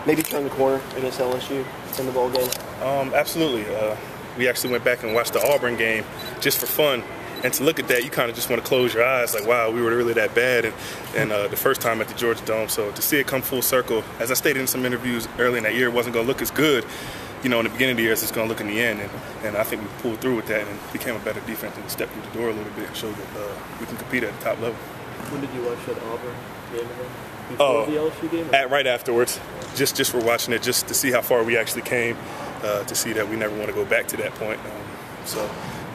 maybe turn the corner against LSU in the bowl game? Absolutely. We actually went back and watched the Auburn game just for fun. And to look at that, you kind of just want to close your eyes, like, wow, we were really that bad. And the first time at the Georgia Dome. So to see it come full circle, as I stated in some interviews early in that year, it wasn't going to look as good, in the beginning of the year as it's going to look in the end. And I think we pulled through with that and became a better defense and stepped through the door a little bit and showed that we can compete at the top level. When did you watch that Auburn game again? Before the LSU game? Right afterwards. Just for watching it, just to see how far we actually came, to see that we never want to go back to that point.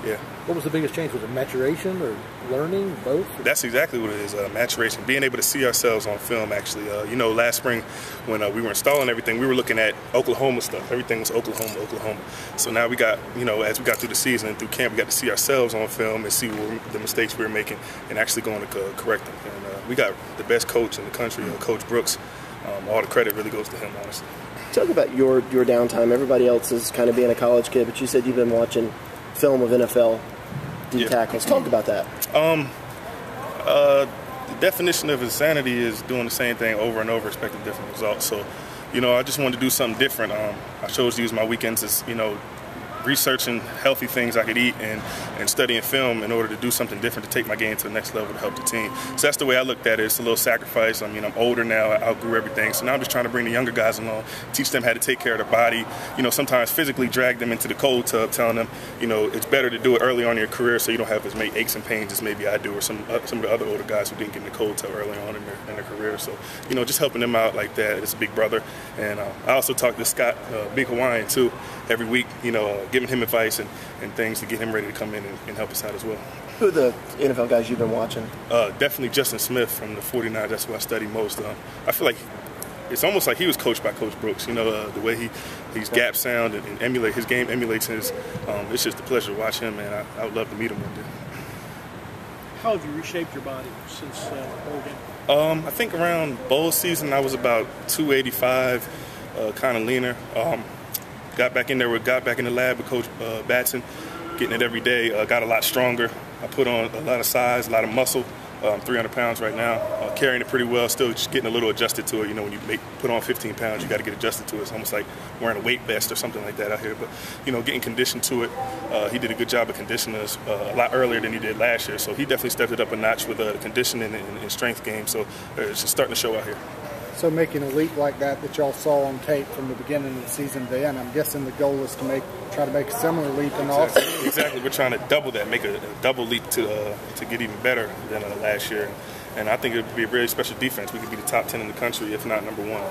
Yeah. What was the biggest change? Was it maturation or learning, both? That's exactly what it is, maturation. Being able to see ourselves on film, actually. Last spring when we were installing everything, we were looking at Oklahoma stuff. Everything was Oklahoma. So now we got, as we got through the season and through camp, we got to see ourselves on film and see the mistakes we were making and actually going to correct them. And we got the best coach in the country, Coach Brooks. All the credit really goes to him, honestly. Talk about your downtime. Everybody else is kind of being a college kid, but you said you've been watching film of NFL D tackles. Talk about that. The definition of insanity is doing the same thing over and over, expecting different results. So, I just wanted to do something different. I chose to use my weekends as, researching healthy things I could eat and studying film in order to do something different to take my game to the next level to help the team. So that's the way I looked at it. It's a little sacrifice. I'm older now. I outgrew everything. So now I'm just trying to bring the younger guys along, teach them how to take care of their body, sometimes physically drag them into the cold tub, telling them, it's better to do it early on in your career so you don't have as many aches and pains as maybe I do or some of the other older guys who didn't get in the cold tub early on in their career. So, just helping them out like that as a big brother. And I also talk to Scott, Big Hawaiian, too, every week, giving him advice and things to get him ready to come in and help us out as well. Who are the NFL guys you've been watching? Definitely Justin Smith from the 49ers. That's who I study most. I feel like it's almost like he was coached by Coach Brooks. The way he's gap sound and emulate his game emulates his. It's just a pleasure to watch him, and I would love to meet him one day. How have you reshaped your body since Oregon? I think around bowl season I was about 285, kind of leaner. Got back in the lab with Coach Batson, getting it every day. Got a lot stronger. I put on a lot of size, a lot of muscle. I'm 300 pounds right now, carrying it pretty well. Still just getting a little adjusted to it. When you put on 15 pounds, you got to get adjusted to it. It's almost like wearing a weight vest or something like that out here. But getting conditioned to it. He did a good job of conditioning us a lot earlier than he did last year. So he definitely stepped it up a notch with the conditioning and strength game. So it's just starting to show out here. So making a leap like that y'all saw on tape from the beginning of the season to the end, I'm guessing the goal is to try to make a similar leap in the offseason. Exactly. We're trying to double that, make a double leap to get even better than last year. And I think it would be a really special defense. We could be the top 10 in the country, if not number one.